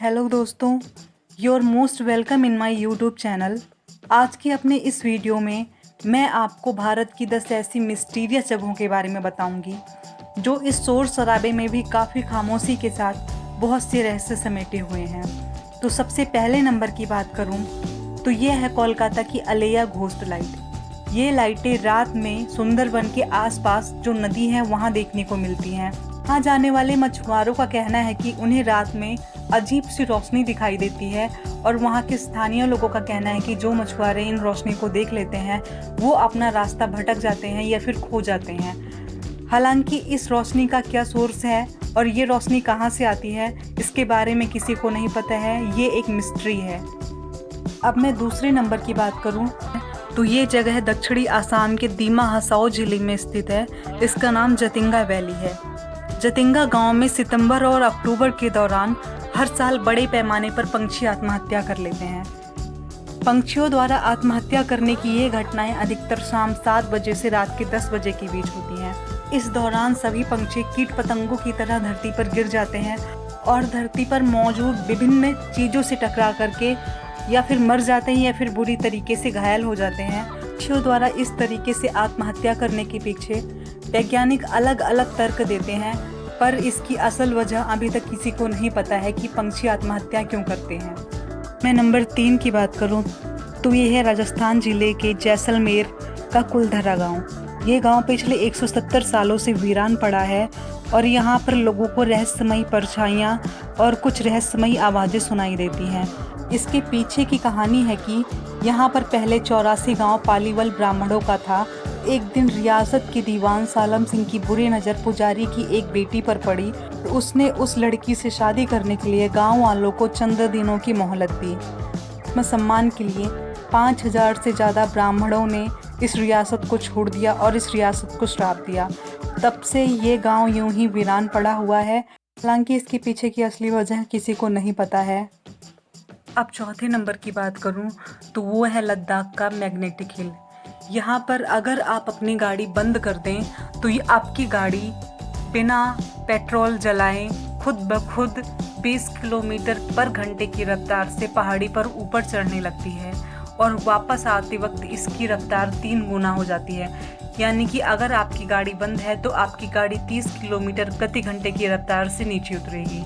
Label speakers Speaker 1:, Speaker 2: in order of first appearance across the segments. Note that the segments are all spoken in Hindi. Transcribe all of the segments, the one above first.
Speaker 1: हेलो दोस्तों, your most welcome in my YouTube channel. आज के अपने इस वीडियो में मैं आपको भारत की 10 ऐसी मिस्टीरियस जगहों के बारे में बताऊंगी जो इस शोर शराबे में भी काफ़ी खामोशी के साथ बहुत से रहस्य समेटे हुए हैं। तो सबसे पहले नंबर की बात करूं तो ये है कोलकाता की अलेया घोस्ट लाइट। ये लाइटें रात में सुंदरबन के आसपास जो नदी है वहाँ देखने को मिलती हैं। वहाँ जाने वाले मछुआरों का कहना है कि उन्हें रात में अजीब सी रोशनी दिखाई देती है और वहाँ के स्थानीय लोगों का कहना है कि जो मछुआरे इन रोशनी को देख लेते हैं वो अपना रास्ता भटक जाते हैं या फिर खो जाते हैं। हालांकि इस रोशनी का क्या सोर्स है और ये रोशनी कहाँ से आती है इसके बारे में किसी को नहीं पता है, ये एक मिस्ट्री है। अब मैं दूसरे नंबर की बात करूँ तो ये जगह दक्षिणी आसाम के दीमा हसाओ जिले में स्थित है। इसका नाम जतिंगा वैली है। जतिंगा गांव में सितंबर और अक्टूबर के दौरान हर साल बड़े पैमाने पर पंछी आत्महत्या कर लेते हैं। पंछियों द्वारा आत्महत्या करने की ये घटनाएं अधिकतर शाम 7 बजे से रात के 10 बजे के बीच होती हैं। इस दौरान सभी पंछी कीट पतंगों की तरह धरती पर गिर जाते हैं और धरती पर मौजूद विभिन्न चीज़ों से टकरा करके या फिर मर जाते हैं या फिर बुरी तरीके से घायल हो जाते हैं। पंछियों द्वारा इस तरीके से आत्महत्या करने के पीछे वैज्ञानिक अलग अलग तर्क देते हैं, पर इसकी असल वजह अभी तक किसी को नहीं पता है कि पंछी आत्महत्या क्यों करते हैं। मैं नंबर 3 की बात करूं तो ये है राजस्थान जिले के जैसलमेर का कुलधरा गांव। ये गांव पिछले 170 सालों से वीरान पड़ा है और यहाँ पर लोगों को रहस्यमयी परछाइयाँ और कुछ रहस्यमयी आवाज़ें सुनाई देती हैं। इसके पीछे की कहानी है कि यहाँ पर पहले 84 गांव पालीवाल ब्राह्मणों का था। एक दिन रियासत के दीवान सालम सिंह की बुरी नज़र पुजारी की एक बेटी पर पड़ी। उसने उस लड़की से शादी करने के लिए गांव वालों को चंद दिनों की मोहलत दी। में सम्मान के लिए 5000 से ज़्यादा ब्राह्मणों ने इस रियासत को छोड़ दिया और इस रियासत को श्राप दिया। तब से ये गांव यूं ही वीरान पड़ा हुआ है। हालांकि इसके पीछे की असली वजह किसी को नहीं पता है। अब चौथे नंबर की बात करूं तो वो है लद्दाख का मैग्नेटिक हिल। यहाँ पर अगर आप अपनी गाड़ी बंद कर दें तो ये आपकी गाड़ी बिना पेट्रोल जलाए खुद ब खुद 20 किलोमीटर पर घंटे की रफ्तार से पहाड़ी पर ऊपर चढ़ने लगती है और वापस आते वक्त इसकी रफ्तार 3 गुना हो जाती है। यानी कि अगर आपकी गाड़ी बंद है तो आपकी गाड़ी 30 किलोमीटर प्रति घंटे की रफ्तार से नीचे उतरेगी।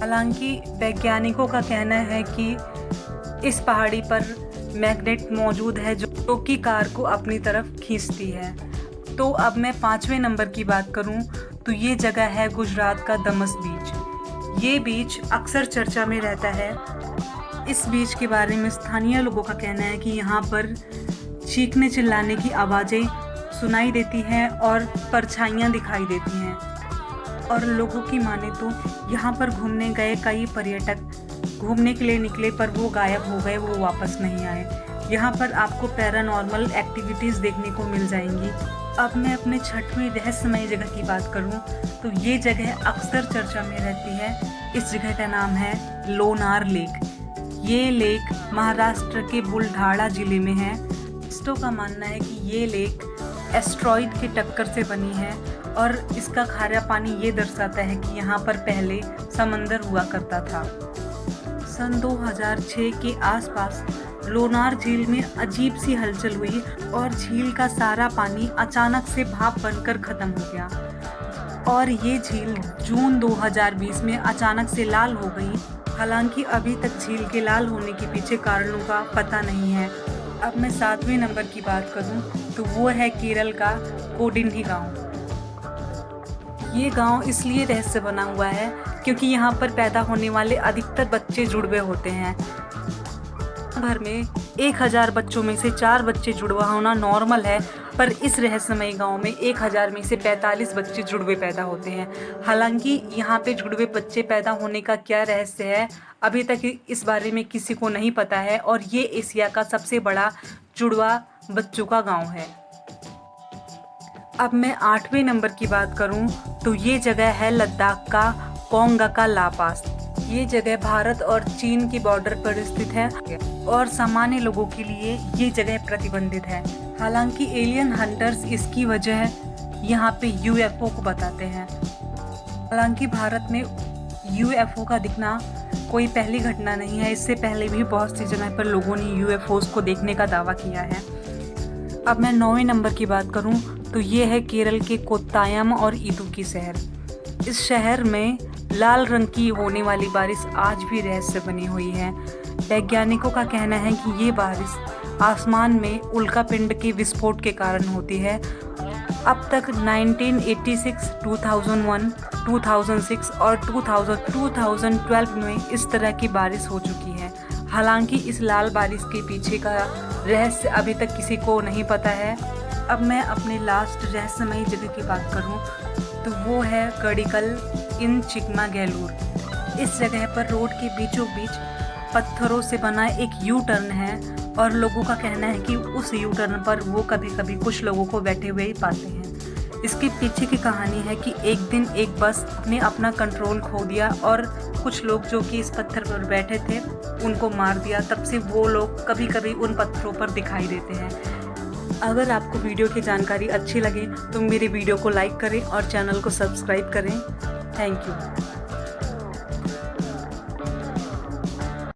Speaker 1: हालांकि वैज्ञानिकों का कहना है कि इस पहाड़ी पर मैग्नेट मौजूद है जो कि कार को अपनी तरफ खींचती है। तो अब मैं 5वें नंबर की बात करूं तो ये जगह है गुजरात का दमस बीच। ये बीच अक्सर चर्चा में रहता है। इस बीच के बारे में स्थानीय लोगों का कहना है कि यहाँ पर चीखने चिल्लाने की आवाज़ें सुनाई देती हैं और परछाइयाँ दिखाई देती हैं। और लोगों की माने तो यहाँ पर घूमने गए कई पर्यटक घूमने के लिए निकले पर वो गायब हो गए, वो वापस नहीं आए। यहाँ पर आपको पैरानॉर्मल एक्टिविटीज़ देखने को मिल जाएंगी। अब मैं अपने 6वें रहस्यमय जगह की बात करूँ तो ये जगह अक्सर चर्चा में रहती है। इस जगह का नाम है लोनार लेक। ये लेक महाराष्ट्र के बुलढाणा जिले में है। दोस्तों का मानना है कि ये लेक एस्ट्रॉइड के टक्कर से बनी है और इसका खारा पानी ये दर्शाता है कि यहाँ पर पहले समंदर हुआ करता था। सन 2006 के आसपास लोनार झील में अजीब सी हलचल हुई और झील का सारा पानी अचानक से भाप बनकर खत्म हो गया और ये झील जून 2020 में अचानक से लाल हो गई। हालांकि अभी तक झील के लाल होने के पीछे कारणों का पता नहीं है। अब मैं 7वें नंबर की बात करूं तो वो है केरल का कोडिन्ही गांव। ये गांव इसलिए रहस्य बना हुआ है क्योंकि यहाँ पर पैदा होने वाले अधिकतर बच्चे जुड़वे होते हैं। भर में 1000 बच्चों में से 4 बच्चे जुड़वा होना नॉर्मल है, पर इस रहस्यमय गांव में 1000 में से 45 बच्चे जुड़वे पैदा होते हैं। हालांकि यहाँ पे जुड़वे बच्चे पैदा होने का क्या रहस्य है अभी तक इस बारे में किसी को नहीं पता है और ये एशिया का सबसे बड़ा जुड़वा बच्चों का गाँव है। अब मैं 8वें नंबर की बात करूं तो ये जगह है लद्दाख का कोंगा का ला पास। ये जगह भारत और चीन की बॉर्डर पर स्थित है और सामान्य लोगों के लिए ये जगह प्रतिबंधित है। हालांकि एलियन हंटर्स इसकी वजह यहाँ पे यूएफओ को बताते हैं। हालांकि भारत में यूएफओ का दिखना कोई पहली घटना नहीं है, इससे पहले भी बहुत सी जगह पर लोगों ने यूएफओस को देखने का दावा किया है। अब मैं 9वें नंबर की बात करूं तो ये है केरल के कोट्टायम और इदुक्की शहर। इस शहर में लाल रंग की होने वाली बारिश आज भी रहस्य बनी हुई है। वैज्ञानिकों का कहना है कि ये बारिश आसमान में उल्कापिंड के विस्फोट के कारण होती है। अब तक 1986, 2001, 2006 और 2012 में इस तरह की बारिश हो चुकी है। हालांकि इस लाल बारिश के पीछे का रहस्य अभी तक किसी को नहीं पता है। अब मैं अपने लास्ट रहस्यमयी जगह की बात करूं तो वो है गडिकल इन चिकमागलूर। इस जगह पर रोड के बीचों बीच पत्थरों से बना एक यू टर्न है और लोगों का कहना है कि उस यू टर्न पर वो कभी कभी कुछ लोगों को बैठे हुए ही पाते हैं। इसके पीछे की कहानी है कि एक दिन एक बस ने अपना कंट्रोल खो दिया और कुछ लोग जो कि इस पत्थर पर बैठे थे उनको मार दिया। तब से वो लोग कभी कभी उन पत्थरों पर दिखाई देते हैं। अगर आपको वीडियो की जानकारी अच्छी लगे तो मेरे वीडियो को लाइक करें और चैनल को सब्सक्राइब करें। Thank you.